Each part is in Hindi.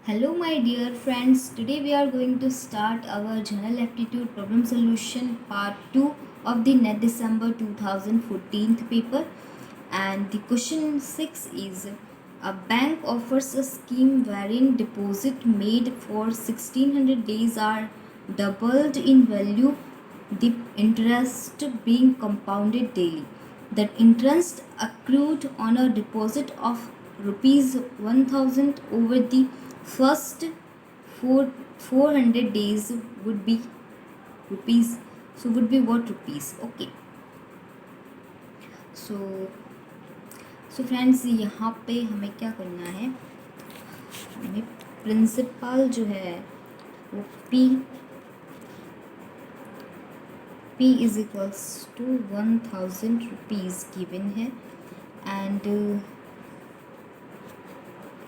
Hello my dear friends, today we are going to start our General Aptitude Problem Solution Part 2 of the NET December 2014 paper, and the question 6 is a bank offers a scheme wherein deposit made for 1600 days are doubled in value, the interest being compounded daily. The interest accrued on a deposit of rupees 1000 over the first 400 days would be rupees, so would be what rupees. Okay, so friends यहाँ पे हमें क्या करना है, हमें प्रिंसिपल जो है वो P is equals to 1000 rupees given है and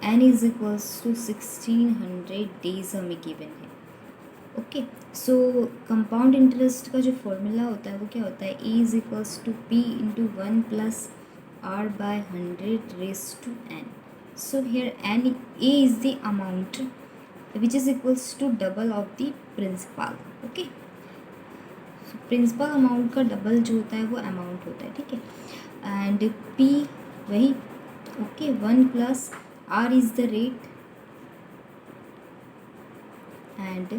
n is equals to 1600 days हमें गिवन है. ओके, सो कंपाउंड इंटरेस्ट का जो फॉर्मूला होता है वो क्या होता है, e is equals to p into 1 plus r by 100 raise to n. So here n a is the amount which is equals to double of the principal. Okay, so principal amount का डबल जो होता है वो अमाउंट होता है. ठीक है, एंड p वही. Okay, 1 plus r is the rate and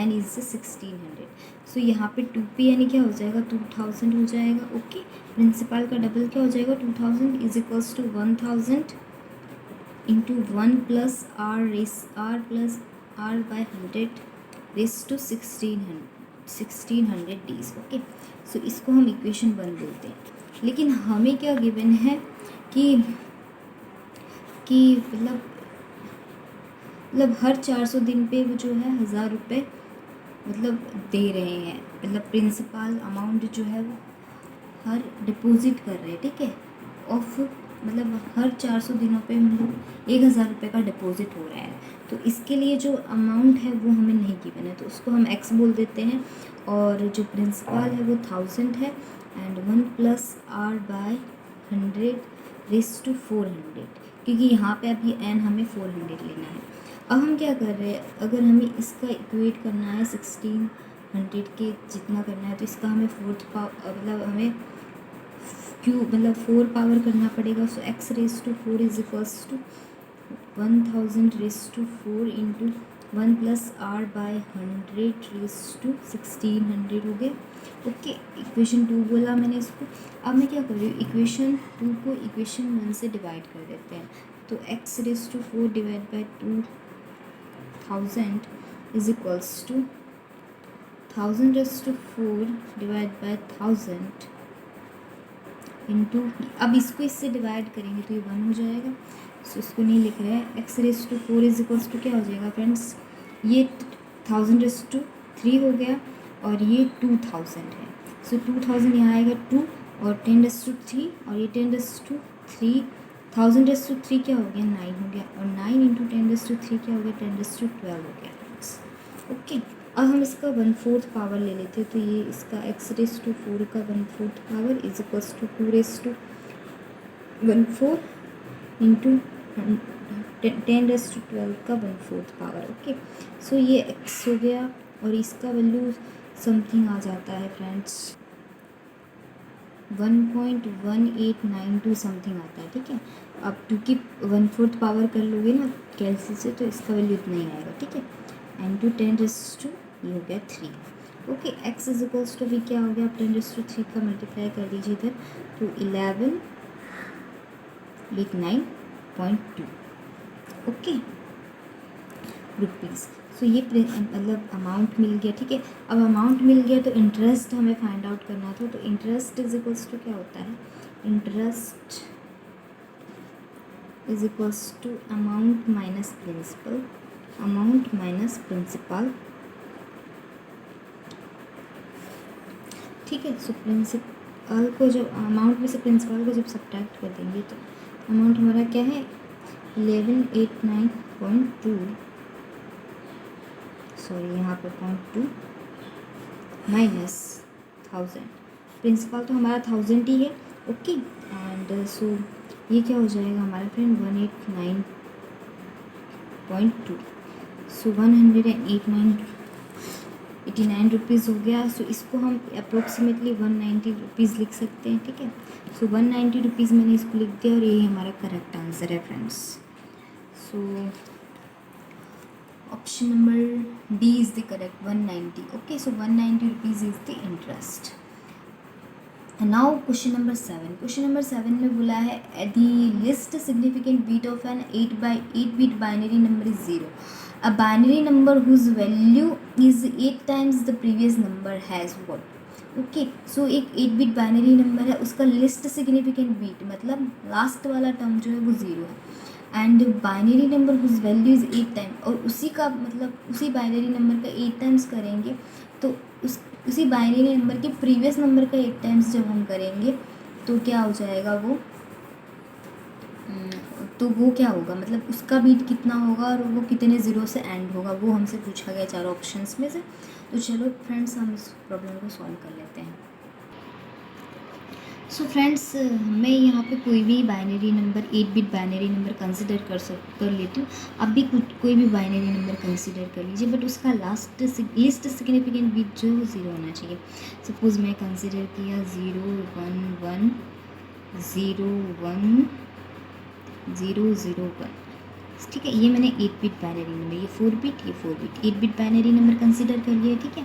n is the 1600. So यहाँ पे 2p यानी क्या हो जाएगा, 2000 हो जाएगा. ओके, प्रिंसिपल का डबल क्या हो जाएगा, 2000 is equals to 1000 into 1 plus r plus r by 100 raise to 1600 days. Okay, so इसको हम इक्वेशन 1 बोलते हैं. लेकिन हमें क्या गिवन है कि मतलब हर 400 दिन पे वो जो है 1000 रुपये मतलब दे रहे हैं, मतलब प्रिंसिपल अमाउंट जो है वो हर डिपॉजिट कर रहे हैं. ठीक है, ऑफ मतलब हर 400 दिनों पे हम लोग 1000 रुपये का डिपॉजिट हो रहा है. तो इसके लिए जो अमाउंट है वो हमें नहीं गिवन है, तो उसको हम x बोल देते हैं. और जो प्रिंसिपल है वो 1000 है and 1 plus r by 100 raise to 400, क्योंकि यहाँ पे अभी n हमें 400 लेना है. अब हम क्या कर रहे हैं, अगर हमें इसका इक्वेट करना है 1600 के जितना करना है, तो इसका हमें मतलब हमें मतलब 4 पावर करना पड़ेगा. So x raise to 4 is equals to 1000 raise to 4 into 1 plus r by 100 raise to 1600 हो गया. ओके, इक्वेशन 2 बोला मैंने इसको. अब मैं क्या कर रही हूँ, इक्वेशन 2 को इक्वेशन 1 से डिवाइड कर देते हैं. तो x raise to 4 divide by 2000 is equals to 1000 raise to 4 divide by 1000 into, अब इसको इससे डिवाइड करेंगे तो ये 1 हो जाएगा. सो इसको नहीं लिख रहे हैं. x raise to 4 is equals to क्या हो जाएगा फ्रेंड्स, ये 1000 रेस टू 3 हो गया और ये 2000 है. सो 2000 यहाँ आएगा 2 और 10 रेस टू 3 और ये 10 रेस टू 3, 1000 रेस टू 3 क्या हो गया, 9 हो गया. और 9 इंटू 10 रेस टू 3 क्या हो गया, 10 रेस टू 12 हो गया फ्रेंड्स. ओके, अब हम इसका 1/4 पावर ले लेते हैं. तो ये इसका x रेस टू 4 का 1/4 power is equals to 2 raise to 1/4 into 10 raise to 12 का 1/4 पावर. ओके, सो ये x हो गया और इसका वैल्यू समथिंग आ जाता है फ्रेंड्स 1.1892 समथिंग आता है. ठीक है, अब क्योंकि 1/4 पावर कर लोगे ना कैलसी से, तो इसका वैल्यू इतना ही आएगा. ठीक है, एंड टू 10 रेस टू ये हो गया 3. Okay, x is equals to भी क्या हो गया, 10 रेस टू 3 का मल्टीप्लाई कर दीजिए इधर, तो 1189.2. Okay rupees. सो ये मतलब अमाउंट मिल गया. ठीक है, अब अमाउंट मिल गया तो इंटरेस्ट हमें फाइंड आउट करना था. तो इंटरेस्ट इज इक्वल्स टू क्या होता है, interest is equals to amount minus principal, amount minus principal. ठीक है, सो प्रिंसिपल को जब अमाउंट में से प्रिंसिपल को जब सब्ट्रैक्ट कर देंगे तो अमाउंट हमारा क्या है 1189.2, सॉरी यहाँ पर 0.2 माइनस 1000. प्रिंसिपल तो हमारा 1000 ही है. ओके, एंड सो ये क्या हो जाएगा हमारा फ्रेंड 189.2. सो 189 रुपीज़ हो गया। सो इसको हम अप्रोक्सीमेटली 190 रुपीज़ लिख सकते हैं, ठीक है। सो 190 रुपीज़ मैंने इसको लिख दिया और ये हमारा करेक्ट आंसर है friends. So option number D is the correct 190। Okay, so 190 rupees is the interest. Now question number 7। Question number 7 में बोला है the least significant bit of an 8 bit binary number is 0। A binary number whose value is 8 times the previous number has what. Okay, so एक 8 बीट बाइनरी नंबर है, उसका लिस्ट सिग्निफिकेंट बीट मतलब लास्ट वाला टर्म जो है वो 0 है। And binary number whose value is 8 time, और उसी का मतलब उसी बाइनरी नंबर का 8 टाइम्स करेंगे तो उसी बाइनरी नंबर के प्रीवियस नंबर का 8 टाइम्स जब हम करेंगे तो क्या हो जाएगा वो क्या होगा, मतलब उसका बीट कितना होगा और वो कितने ज़ीरो से एंड होगा, वो हमसे पूछा गया चारों ऑप्शंस में से। तो चलो फ्रेंड्स हम इस प्रॉब्लम को सॉल्व कर लेते हैं। सो फ्रेंड्स मैं यहाँ पे कोई भी binary number 8 bit binary number consider कर लेती हूँ। आप भी कोई भी बाइनरी नंबर कंसिडर कर लीजिए, बट उसका लिस्ट सिग्निफिकेंट बिट जो है वो 0 होना चाहिए। सपोज़ मैं कंसिडर किया 0 1 1 0 1 0 0 1, ठीक है। ये मैंने 8 बिट बाइनरी नंबर, ये 4 बिट, ये 4 bit 8 bit binary number consider कर लिया, ठीक है।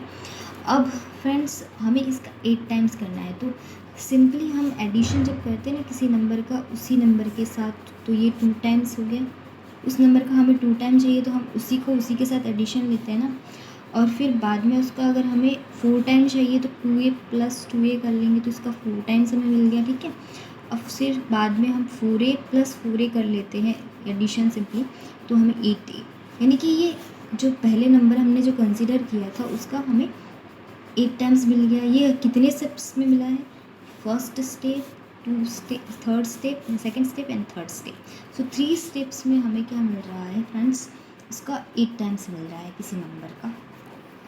अब फ्रेंड्स हमें इसका 8 टाइम्स करना है, तो सिंपली हम एडिशन जब करते हैं ना किसी नंबर का उसी नंबर के साथ, तो ये 2 टाइम्स हो गया। उस नंबर का हमें 2 टाइम चाहिए तो हम उसी के साथ एडिशन लेते हैं ना, और फिर बाद में उसका अगर हमें 4 टाइम चाहिए तो 2a + 2a कर लेंगे, तो इसका 4 टाइम्स हमें मिल गया, ठीक है। अब फिर बाद में हम 4a + 4a कर लेते हैं एडिशन सिंपली, तो हमें 8a, यानी कि ये जो पहले नंबर हमने जो कंसिडर किया था उसका हमें 8 टाइम्स मिल गया। ये कितने स्टेप्स में मिला है, first step, 2 step, third step, second step and third step. So 3 steps में हमें क्या मिल रहा है फ्रेंड्स, इसका 8 टाइम्स मिल रहा है किसी नंबर का।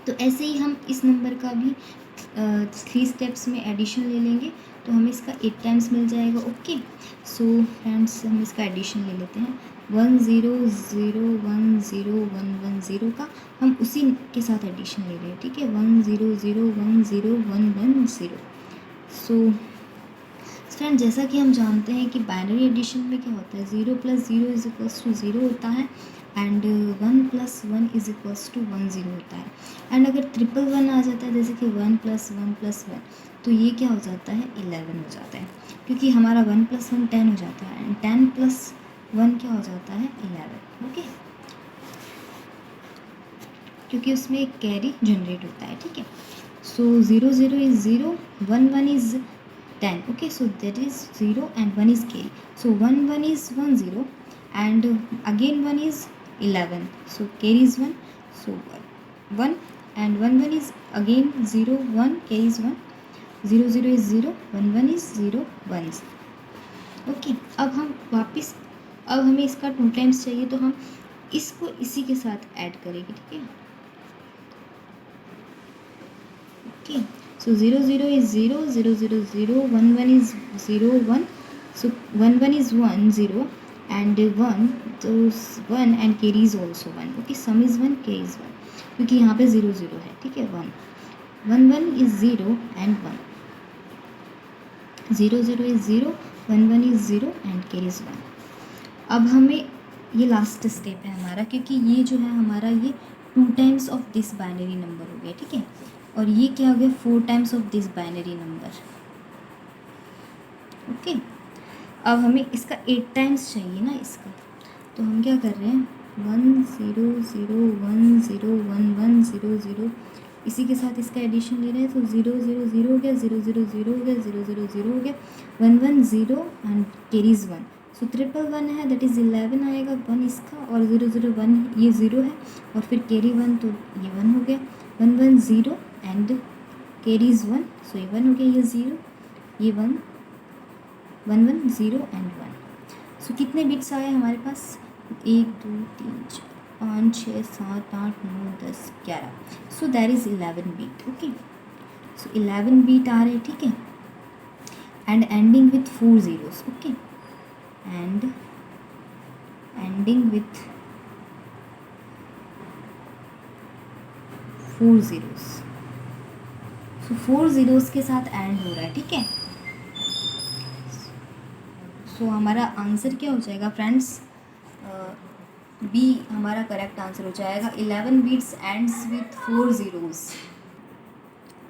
तो ऐसे ही हम इस नंबर का भी 3 स्टेप्स में एडिशन ले लेंगे तो हमें इसका 8 टाइम्स मिल जाएगा। ओके, सो फ्रेंड्स हम इसका एडिशन ले लेते हैं 1 0 0 1 0 1 1 0 का हम उसी के साथ एडिशन ले रहे हैं, ठीक है। 1 0 0 1 0 1 1 0। सो फ्रेंड जैसा कि हम जानते हैं कि बाइनरी एडिशन में क्या होता है, 0 + 0 = 0 होता है एंड 1 + 1 = 1 0 होता है। एंड अगर 1 आ जाता है जैसे कि 1 + 1 + 1, तो ये क्या हो जाता है 11 हो जाता है, क्योंकि हमारा 1 + 1 10 हो जाता है एंड 10 + 1 क्या हो जाता है 11। ओके, क्योंकि उसमें एक कैरी जनरेट होता है, ठीक है। सो 0 0 is 0, 1 1 is 10. Okay, so that is 0 and 1 is carry. So 1 1 is 1 0 and again 1 is 11. So carry is 1. So 1 and 1 1 is again 0 1, carry is 1. 0 0 is 0, 1 1 is 0 1 is. Okay, अब हम वापस, अब हमें इसका 2 टाइम्स चाहिए तो हम इसको इसी के साथ ऐड करेंगे, ठीक है। Okay, so 0 0 is 0 0 0 0, 1 1 is 0 1, so 1 1 is 1 0 and 1, so 1 and carry is also 1. Okay, sum is 1, carry is 1, क्योंकि यहाँ पे 0 0 है, ठीक है। 1 1 1 is 0 and 1, 0 0 is 0, 1 1 is 0 and carry is 1। अब हमें ये लास्ट स्टेप है हमारा, क्योंकि ये जो है हमारा ये 2 times of this binary number हो गया, ठीक है। और ये क्या हो गया 4 times of this binary number. Okay, अब हमें इसका 8 टाइम्स चाहिए ना इसका, तो हम क्या कर रहे हैं 1 0 0 1 0 1 1 0 0, इसी के साथ इसका एडिशन ले रहे हैं। तो 0 0 0 हो गया, 0 0 0 हो गया, 0 0 0 हो गया, 1 1 0 एंड कैरीज 1। सो 1 1 1 है, दैट इज़ 11 आएगा 1 इसका, और 0 0 1 ये 0 है और फिर कैरी 1, तो ये 1 हो गया। 1 1 0 एंड कैरी इज़ 1, सो ये 1 हो गया, ये 0, ये 1 1 1 0 एंड 1। सो कितने बिट्स आए हमारे पास 1 2 3 4 5 6 7 8 9 10 11। So that is 11 bit. Okay, so 11 bit आ रहे, ठीक है, and ending with 4 zeros। Okay, and ending with 4 zeros. So 4 zeros के साथ एंड हो रहा है, ठीक है। सो हमारा आंसर क्या हो जाएगा फ्रेंड्स, बी हमारा करेक्ट आंसर हो जाएगा। 11 bits ends with 4 zeros.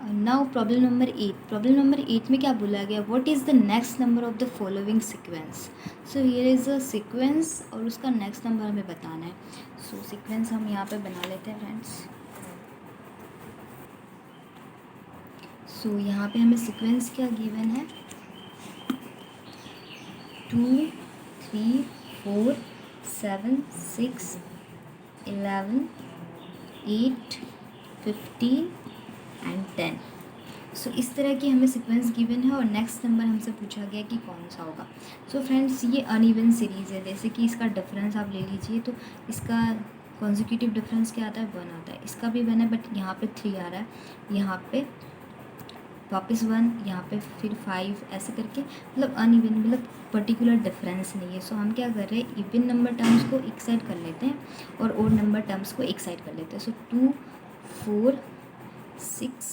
Now problem number 8। Problem number 8 में क्या बोला गया, what is the next number of the following sequence. So here is a sequence और उसका नेक्स्ट नंबर हमें बताना है। सो सीक्वेंस हम यहाँ पे बना लेते हैं फ्रेंड्स। सो यहाँ पे हमें सीक्वेंस क्या गिवन है, 2 3 4 7 6 11 8 15 एंड 10। सो इस तरह की हमें सीक्वेंस गिवन है और नेक्स्ट नंबर हमसे पूछा गया कि कौन सा होगा। सो फ्रेंड्स ये अनइवन सीरीज़ है, जैसे कि इसका डिफरेंस आप ले लीजिए तो इसका कॉन्जिक्यूटिव डिफरेंस क्या आता है, 1 आता है। इसका भी 1 है बट यहाँ पे 3 आ रहा है, यहाँ पे वापस 1, यहाँ पे फिर 5, ऐसे करके मतलब अनइवन, मतलब पर्टिकुलर डिफरेंस नहीं है। सो हम क्या कर रहे हैं, इवन नंबर टर्म्स को एक साइड कर लेते हैं और ओड नंबर टर्म्स को एक साइड कर लेते हैं। सो 2 4 6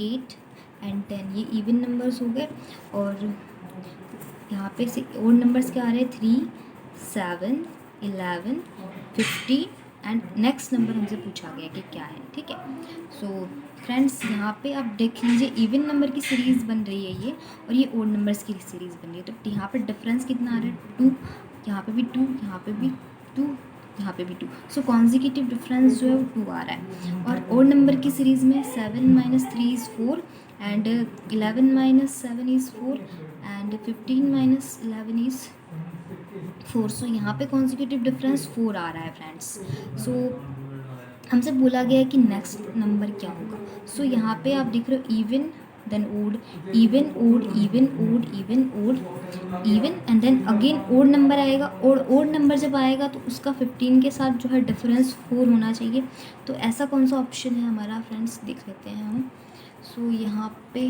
8 एंड 10 ये इवन नंबर्स हो गए और यहाँ पे से ओड नंबर्स क्या आ रहे हैं, 3 7 11 15 एंड नेक्स्ट नंबर हमसे पूछा गया कि क्या है, ठीक है। सो फ्रेंड्स यहाँ पे आप देख लीजिए इवन नंबर की सीरीज़ बन रही है ये, और ये ओड नंबर्स की सीरीज़ बन रही है। तो यहाँ पे डिफरेंस कितना आ रहा है, 2, यहाँ पे भी 2, यहाँ पे भी 2, यहाँ पे भी 2। सो कॉन्जिक्यूटिव डिफरेंस जो है वो 2 आ रहा है। और ओड नंबर की सीरीज़ में 7 - 3 is 4 and 11 - 7 is 4 and 15 - 11 is 4। सो यहाँ पे कॉन्जिक्यूटिव डिफरेंस 4 आ रहा है फ्रेंड्स। सो हमसे बोला गया है कि नेक्स्ट नंबर क्या होगा। सो यहाँ पे आप देख रहे हो even then odd, even odd, even odd, even odd, even and then again odd number आएगा। और ओड नंबर जब आएगा तो उसका 15 के साथ जो है डिफरेंस 4 होना चाहिए। तो ऐसा कौन सा ऑप्शन है हमारा फ्रेंड्स, देख लेते हैं हम। सो यहाँ पे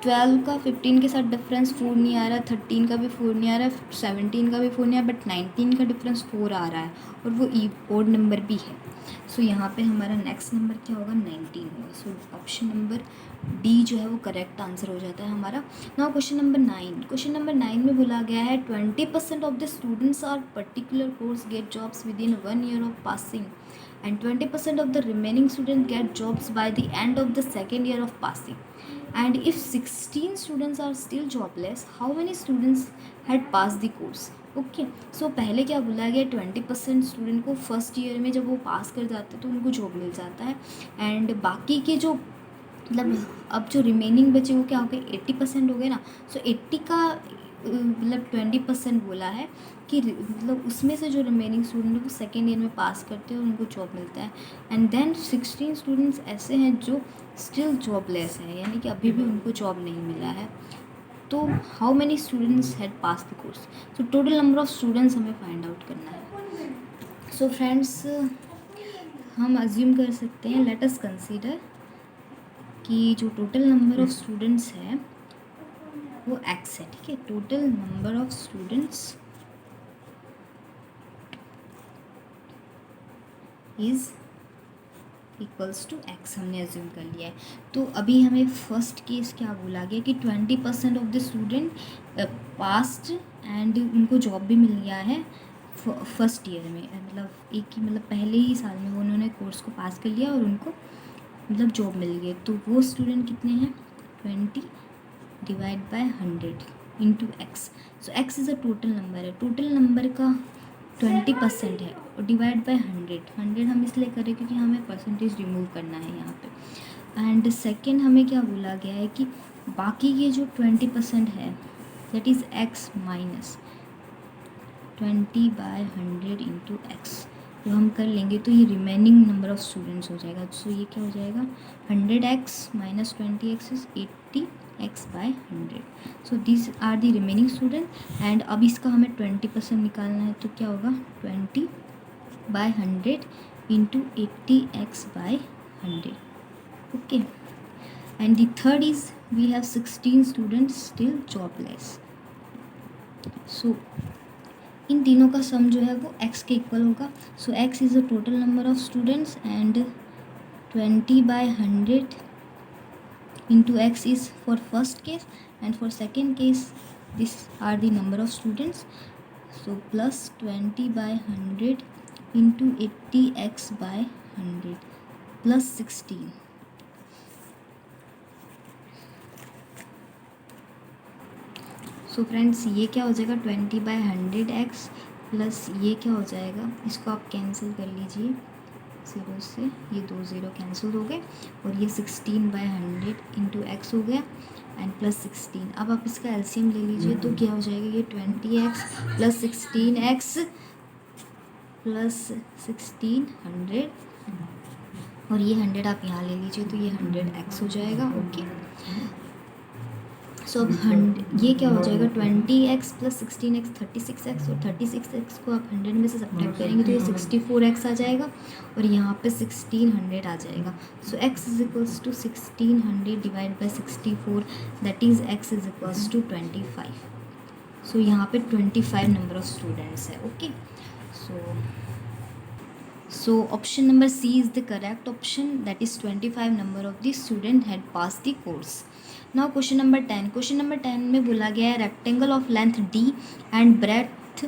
12 का 15 के साथ डिफरेंस 4 नहीं आ रहा, 13 का भी 4 नहीं आ रहा, 17 का भी 4 नहीं आ रहा, बट 19 का डिफरेंस 4 आ रहा है और वो ओड नंबर भी है। सो यहाँ पे हमारा नेक्स्ट नंबर क्या होगा, 19 होगा। सो ऑप्शन नंबर डी जो है वो करेक्ट आंसर हो जाता है हमारा। Now question number 9। Question number 9 में बोला गया है 20% of the students are particular course get jobs with in 1 year of passing and 20% of the remaining students get jobs by the end of the second year of passing. And if 16 students are still jobless, how many students had passed the course? Okay so पहले क्या बोला गया, 20% स्टूडेंट को फर्स्ट ईयर में जब वो पास कर जाते हैं तो उनको जॉब मिल जाता है। एंड बाकी के जो मतलब अब जो रिमेनिंग बचे वो क्या हो गए, 80% हो गए ना। सो 80 का मतलब 20% बोला है कि मतलब उसमें से जो रिमेनिंग स्टूडेंट वो सेकेंड ईयर में पास करते हैं और उनको जॉब मिलता है। एंड देन 16 स्टूडेंट्स ऐसे हैं जो स्टिल जॉबलेस है, यानी कि अभी भी उनको जॉब नहीं मिला है। तो how many students had pass the course. So total number of students हमें फाइंड आउट करना है। सो फ्रेंड्स हम अज्यूम कर सकते हैं, लेट अस कंसीडर कि जो टोटल नंबर ऑफ स्टूडेंट्स है वो x है, ठीक है। Total number of students is equals to x हमने अज्यूम कर लिया है। तो अभी हमें फर्स्ट केस क्या बोला गया कि 20% of the student passed and उनको जॉब भी मिल गया है फर्स्ट ईयर में, मतलब एक ही मतलब पहले ही साल में उन्होंने कोर्स को पास कर लिया और उनको मतलब जॉब मिल गई। तो वो स्टूडेंट कितने हैं, 20 divide by 100 into x. So x is a total number है, टोटल नंबर का 20% है और डिवाइड बाय 100 हम इसलिए करें क्योंकि हमें परसेंटेज रिमूव करना है यहाँ पे। एंड सेकेंड हमें क्या बोला गया है कि बाकी के जो 20% है that is x minus 20 by 100 into x. तो हम कर लेंगे तो ये रिमेनिंग नंबर ऑफ स्टूडेंट्स हो जाएगा। सो ये क्या हो जाएगा, 100x minus 20x is 80x by 100। So this are the remaining student. And अब इसका हमें 20% निकालना है तो क्या होगा, 20 by 100 into 80x by 100। Okay and the third is we have 16 students still jobless. So इन तीनों का सम जो है वो x के इक्वल होगा. सो x is the total number of students and 20/100 into x is for first case, and for second case these are the number of students. So plus 20/100 into 80x/100 plus 16. So friends ये क्या हो जाएगा 20/100x प्लस ये क्या हो जाएगा, इसको आप कैंसिल कर लीजिए 0 से, ये 2 0 कैंसिल हो गए और ये 16/100 इंटू एक्स हो गया एंड प्लस 16. अब आप इसका एलसीएम ले लीजिए तो क्या हो जाएगा, ये 20x प्लस 16x प्लस 1600 और ये 100 आप यहाँ ले लीजिए तो ये 100x हो जाएगा. ओके सो अब ये क्या हो जाएगा 20x प्लस 16x 36x और 36x को आप 100 में से सब्ट्रैक्ट करेंगे तो ये 64x आ जाएगा और यहाँ पे 1600 आ जाएगा. So x is equals to 1600 divide by 64 that is x is equals to 25. सो यहाँ पे 25 नंबर ऑफ स्टूडेंट्स है. Okay so option number C is the correct option, that is 25 number of the student had pass the course. Now question number 10. Question number 10 में बोला गया है rectangle of length d and breadth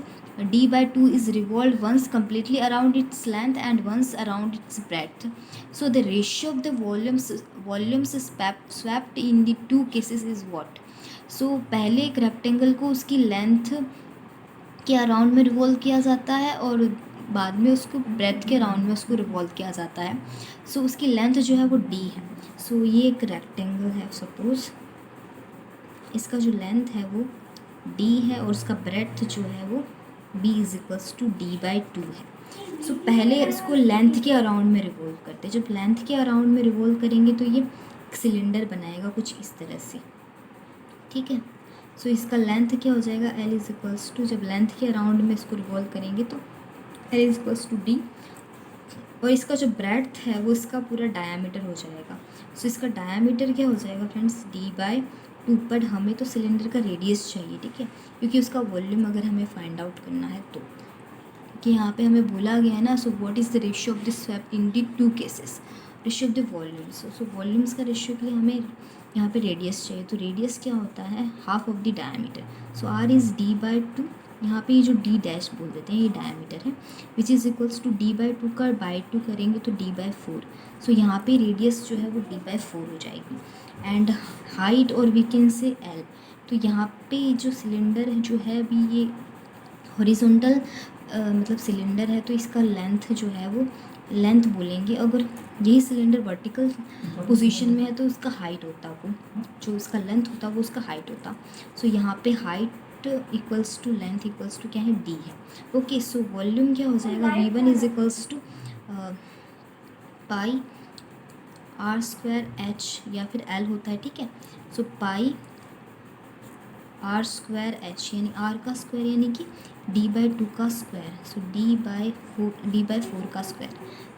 d/2 is revolved once completely around its length and once around its breadth. So the ratio of the volumes swept in the two cases is what? So पहले एक रेक्टेंगल को उसकी लेंथ के अराउंड में रिवॉल्व किया जाता है और बाद में उसको ब्रेथ के अराउंड में उसको रिवॉल्व किया जाता है. सो उसकी लेंथ जो है वो d है. सो ये एक रेक्टेंगल है, सपोज इसका जो लेंथ है वो d है और उसका ब्रेथ जो है वो b is equals to d/2 है. सो पहले इसको लेंथ के अराउंड में रिवॉल्व करते हैं. जब लेंथ के अराउंड में रिवॉल्व करेंगे तो ये सिलेंडर बनाएगा कुछ इस तरह से, ठीक है. सो इसका लेंथ क्या हो जाएगा l इज इक्वल्स टू, जब लेंथ के अराउंड में इसको रिवॉल्व करेंगे तो l is equals to d और इसका जो ब्रेड्थ है वो इसका पूरा डायामीटर हो जाएगा. सो इसका डायामीटर क्या हो जाएगा फ्रेंड्स d/2, पर हमें तो सिलेंडर का रेडियस चाहिए, ठीक है, क्योंकि उसका वॉल्यूम अगर हमें फाइंड आउट करना है तो, कि यहाँ पे हमें बोला गया है ना. So what is the ratio of the swept in the two cases, ratio of the volumes. So volumes का रेशियो के लिए हमें यहाँ पे रेडियस चाहिए. तो रेडियस क्या होता है, half of the diameter. So r is d/2, यहाँ पे ये जो d डैश बोल देते हैं ये डायमीटर है, which is equals to d/2 का बाई 2 करेंगे तो d/4. सो यहाँ पे रेडियस जो है वो d/4 हो जाएगी एंड हाइट और वी कैन से l. तो यहाँ पे जो सिलेंडर है जो है अभी ये हॉरिजॉन्टल मतलब सिलेंडर है तो इसका लेंथ जो है वो लेंथ बोलेंगे. अगर यही सिलेंडर वर्टिकल पोजीशन में है तो उसका हाइट होता, वो जो उसका लेंथ होता वो उसका हाइट होता. सो यहाँ पे height equals to length equals to क्या है d है. ओके सो वॉल्यूम क्या हो जाएगा v1 is equals to pi r² h या फिर l होता है, ठीक है. सो पाई r² h यानी r का स्क्वायर यानी कि d/2 का स्क्वायर. सो d/4 का स्क्वायर,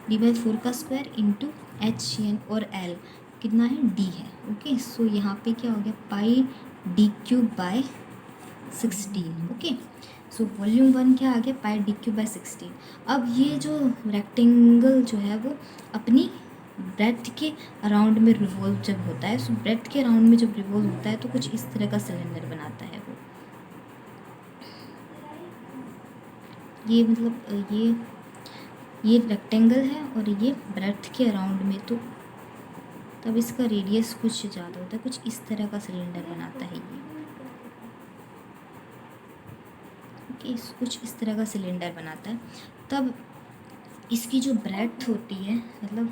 d/4 का स्क्वायर इंटू h यानी और l कितना है d है. ओके सो यहाँ पे क्या हो गया पाई d³/16. ओके सो वॉल्यूम 1 क्या आ गया पाई d³/16. अब ये जो रेक्टेंगल जो है वो अपनी ब्रेथ के अराउंड में रिवॉल्व जब होता है, सो ब्रेथ के अराउंड में जब रिवॉल्व होता है तो कुछ इस तरह का सिलेंडर बनाता है वो. ये मतलब ये रेक्टेंगल है और ये ब्रेथ के अराउंड में, तो तब इसका रेडियस कुछ ज़्यादा होता है, कुछ इस तरह का सिलेंडर बनाता है ये. ओके कुछ इस तरह का सिलेंडर बनाता है. तब इसकी जो ब्रेथ होती है मतलब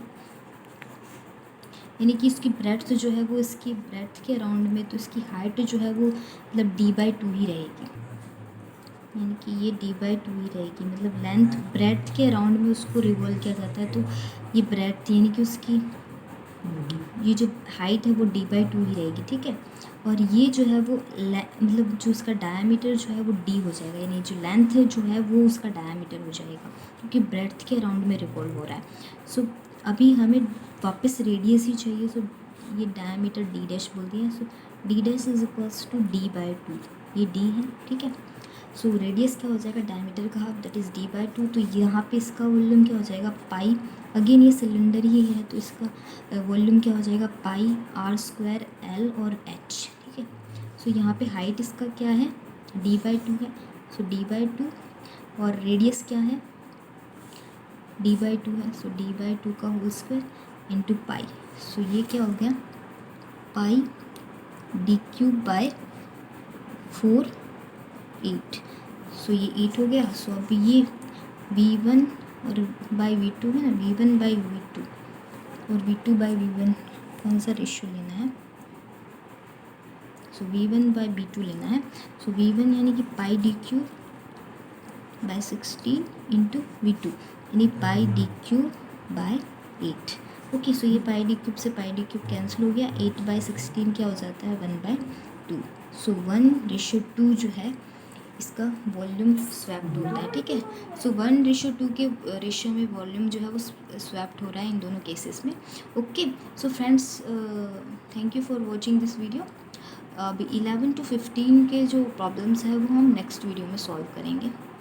यानी कि इसकी ब्रेथ जो है वो इसकी ब्रेथ के अराउंड में, तो इसकी हाइट जो है वो मतलब d/2 ही रहेगी, यानी कि ये d/2 ही रहेगी. मतलब लेंथ ब्रेथ के अराउंड में उसको रिवॉल्व किया जाता है तो ये ब्रेथ यानी कि उसकी ये जो हाइट है वो d/2 ही रहेगी, ठीक है. और ये जो है वो मतलब जो उसका डायमीटर जो है वो d हो जाएगा, यानी जो लेंथ जो है वो उसका डायमीटर हो जाएगा क्योंकि ब्रेथ के अराउंड में रिवॉल्व हो रहा है. सो अभी हमें वापस रेडियस ही चाहिए. सो ये डायमीटर d' बोल दिया. सो d' is equals to d/2, ये d है, ठीक है. सो रेडियस क्या हो जाएगा, डायमीटर का हाफ दैट इज़ d/2। तो यहाँ पे इसका वॉल्यूम क्या हो जाएगा, पाई, अगेन ये सिलेंडर ही है तो इसका वॉल्यूम क्या हो जाएगा, पाई r² L और h, ठीक है। सो यहाँ पे हाइट इसका क्या है, d/2 है, सो d/2, और रेडियस क्या है, d/2 है, सो d/2 का होल स्क्वायर इंटू पाई। सो ये क्या हो गया, पाई d³/4 8। सो ये 8 हो गया। सो अभी ये v1 और बाई v2 है ना, v1/v2 और v2/v1 कौन सा रेशियो लेना है, सो v1/v2 लेना है। सो v1 यानी कि πd³/16 इंटू v2 यानी πd³/8। ओके, सो ये πd³ से πd³ कैंसिल हो गया, 8/16 क्या हो जाता है, 1/2। सो 1:2 जो है इसका वॉल्यूम स्वैप्ड होता है, ठीक है। सो 1:2 के रेशियो में वॉल्यूम जो है वो स्वैप्ड हो रहा है इन दोनों केसेस में। Okay, so friends thank you for watching this video. अभी 11 to 15 के जो प्रॉब्लम्स है वो हम नेक्स्ट वीडियो में सॉल्व करेंगे।